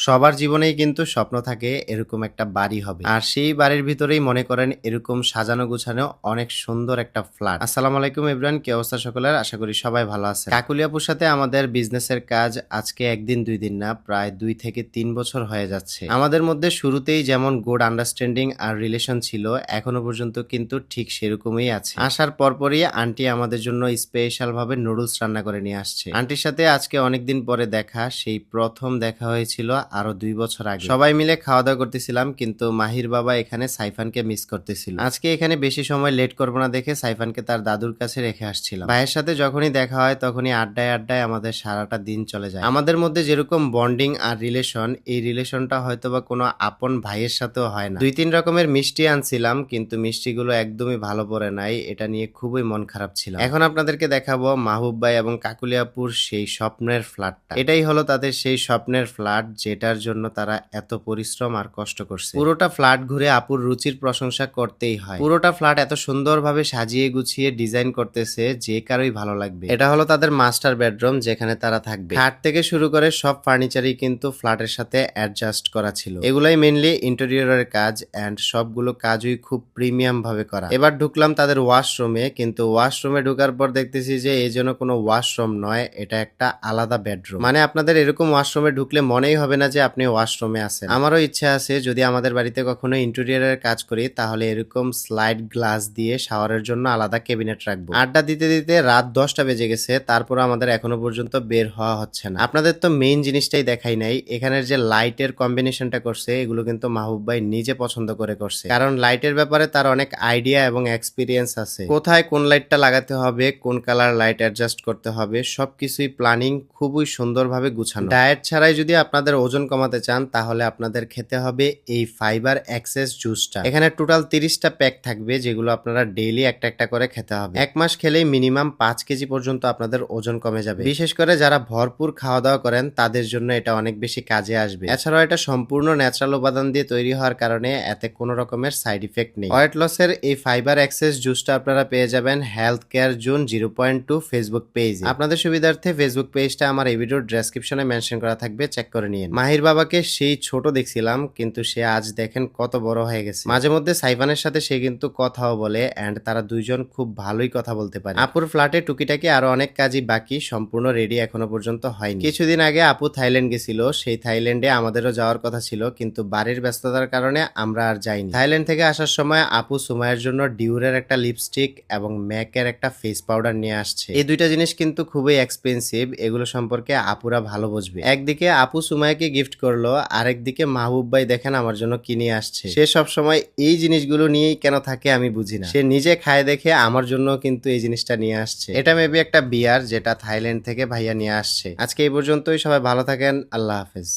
সবার জীবনেই কিন্তু স্বপ্ন থাকে এরকম একটা বাড়ি হবে। আর সেই বাড়ির ভিতরেই মনে করেন এরকম সাজানো গুছানো অনেক সুন্দর একটা ফ্ল্যাট। আসসালামু আলাইকুম এভরিওয়ান, কি অবস্থা সকলের? আশা করি সবাই ভালো আছেন। কাকুলি আপুর সাথে আমাদের বিজনেসের কাজ আজকে একদিন দুই দিন না, প্রায় 2 থেকে 3 বছর হয়ে যাচ্ছে। আমাদের মধ্যে শুরুতেই যেমন গুড আন্ডারস্ট্যান্ডিং আর রিলেশন ছিল, এখনো পর্যন্ত কিন্তু ঠিক সেরকমই আছে। আসার পরপরই আন্টি আমাদের জন্য স্পেশাল ভাবে নুডলস রান্না করে নিয়ে আসছে। আন্টির সাথে আজকে অনেকদিন পরে দেখা, সেই প্রথম দেখা হয়েছিল আরো 2 বছর আগে। সবাই মিলে খাওয়া দাওয়া করতেছিলাম, কিন্তু মাহির বাবা এখানে সাইফানকে মিস করতেছিল। আজকে এখানে বেশি সময় লেট করবো না দেখে সাইফানকে তার দাদুর কাছে রেখে আসছিলাম। ভাইয়ের সাথে যখনই দেখা হয় তখনই আড্ডায় আড্ডায় আমাদের সারাটা দিন চলে যায়। আমাদের মধ্যে যেরকম বন্ডিং আর রিলেশন, এই রিলেশনটা হয়তোবা কোনো আপন ভাইয়ের সাথেও হয় না। 2-3 রকমের মিষ্টি আনছিলাম, কিন্তু মিষ্টিগুলো একদমই ভালো পড়ে নাই, এটা নিয়ে খুবই মন খারাপ ছিল। এখন আপনাদেরকে দেখাবো মাহবুব ভাই এবং কাকুলিয়াপুর সেই স্বপ্নের ফ্ল্যাটটা। এটাই হলো তাদের সেই স্বপ্নের ফ্ল্যাট, যেটার জন্য তারা এত পরিশ্রম আর কষ্ট করছে। পুরোটা ফ্ল্যাট ঘুরে আপুর রুচির প্রশংসা করতেই হয়। পুরোটা ফ্ল্যাট এত সুন্দরভাবে সাজিয়ে গুছিয়ে ডিজাইন করতেছে, যে কারোই ভালো লাগবে। এটা হলো তাদের মাস্টার বেডরুম, যেখানে তারা থাকবে। খাট থেকে শুরু করে সব ফার্নিচারই কিন্তু ফ্ল্যাটের সাথে অ্যাডজাস্ট করা ছিল। এগুলাই মেইনলি ইন্টেরিয়রের কাজ, এন্ড সবগুলো কাজই খুব প্রিমিয়াম ভাবে করা। এবার ঢুকলাম তাদের ওয়াশরুমে, কিন্তু ওয়াশরুমে ঢোকার পর দেখতেছি যে এই জন্য কোনো ওয়াশরুম নয়, এটা একটা আলাদা বেডরুম। মানে আপনাদের এরকম ওয়াশরুমে ঢুকলে মনেই হবে না যে আপনি ওয়াশরুমে আছেন। আমারও ইচ্ছা আছে যদি আমাদের বাড়িতে কখনো ইন্টেরিয়রের কাজ করি, তাহলে এরকম স্লাইড গ্লাস দিয়ে শাওয়ারের জন্য আলাদা ক্যাবিনেট রাখবো। আড্ডা দিতে দিতে রাত 10টা বেজে গেছে, তারপর আমাদের এখনো পর্যন্ত বের হওয়া হচ্ছে না। আপনাদের তো মেইন জিনিসটাই দেখাই নাই, এখানের যে লাইটের কম্বিনেশনটা করছে, এগুলো কিন্তু মাহবুব ভাই নিজে পছন্দ করে করছে। কারণ লাইটের ব্যাপারে তার অনেক আইডিয়া এবং এক্সপিরিয়েন্স আছে। কোথায় কোন লাইটটা লাগাতে হবে, কোন কালার লাইট অ্যাডজাস্ট করতে হবে, সবকিছুই প্ল্যানিং খুবই সুন্দরভাবে গুছানো। ডায়েট ছাড়াই যদি আপনাদের ওজন কমাতে চান, তাহলে আপনাদের খেতে হবে এই ফাইবার এক্সেস জুসটা। এখানে টোটাল 30টা প্যাক থাকবে, যেগুলো আপনারা ডেইলি একটা একটা করে খেতে হবে। 1 মাস খেলেই মিনিমাম 5 কেজি পর্যন্ত আপনাদের ওজন কমে যাবে। বিশেষ করে যারা ভরপুর খাওয়া দাওয়া করেন, তাদের জন্য এটা অনেক বেশি কাজে আসবে। এছাড়াও এটা সম্পূর্ণ ন্যাচারাল উপাদান দিয়ে তৈরি হওয়ার কারণে এতে কোনো রকমের সাইড ইফেক্ট নেই। ওয়েট লসের এই ফাইবার এক্সেস জুসটা আপনারা পেয়ে যাবেন health care zone 0.2 Facebook page. আপনাদের সুবিধার্থে ফেসবুক পেজটা আমার এই ভিডিওর ডেসক্রিপশনে মেনশন করা থাকবে, চেক করে নিন। মাহির বাবাকে সেই ছোট দেখছিলাম, কিন্তু সে আজ দেখেন কত বড় হয়ে গেছে। মাঝে মধ্যে সাইফানের সাথে সে কিন্তু কথাও বলে, এন্ড তারা দুইজন খুব ভালোই কথা বলতে পারে। আপুর ফ্ল্যাটে টুকিটাকি আরো অনেক কাজই বাকি, সম্পূর্ণ রেডি এখনো পর্যন্ত হয়নি। কিছুদিন আগে আপু থাইল্যান্ড গেছিল, সেই থাইল্যান্ডে আমাদেরও যাওয়ার কথা ছিল, কিন্তু বাড়ির ব্যস্ততার কারণে আমরা আর যাইনি। থাইল্যান্ড থেকে আসার সময় আপু সুমাইয়ের জন্য ডিউরের একটা লিপস্টিক এবং ম্যাকের একটা ফেস পাউডার নিয়ে আসছে। এই দুইটা জিনিস কিন্তু খুবই এক্সপেন্সিভ, এগুলো সম্পর্কে আপুরা ভালো বুঝবে। একদিকে আপু সুমাইয়াকে গিফট করলো, আরেকদিকে মাহবুব ভাই দেখেন আমার জন্য কি নিয়ে আসছে। সে সব সময় এই জিনিসগুলো নিয়েই কেন থাকে আমি বুঝি না। সে নিজে খায় দেখে আমার জন্য কিন্তু এই জিনিসটা নিয়ে আসছে। এটা মেবি একটা বিয়ার, যেটা থাইল্যান্ড থেকে ভাইয়া নিয়ে আসছে। আজকে এই পর্যন্তই, সবাই ভালো থাকেন, আল্লাহ হাফেজ।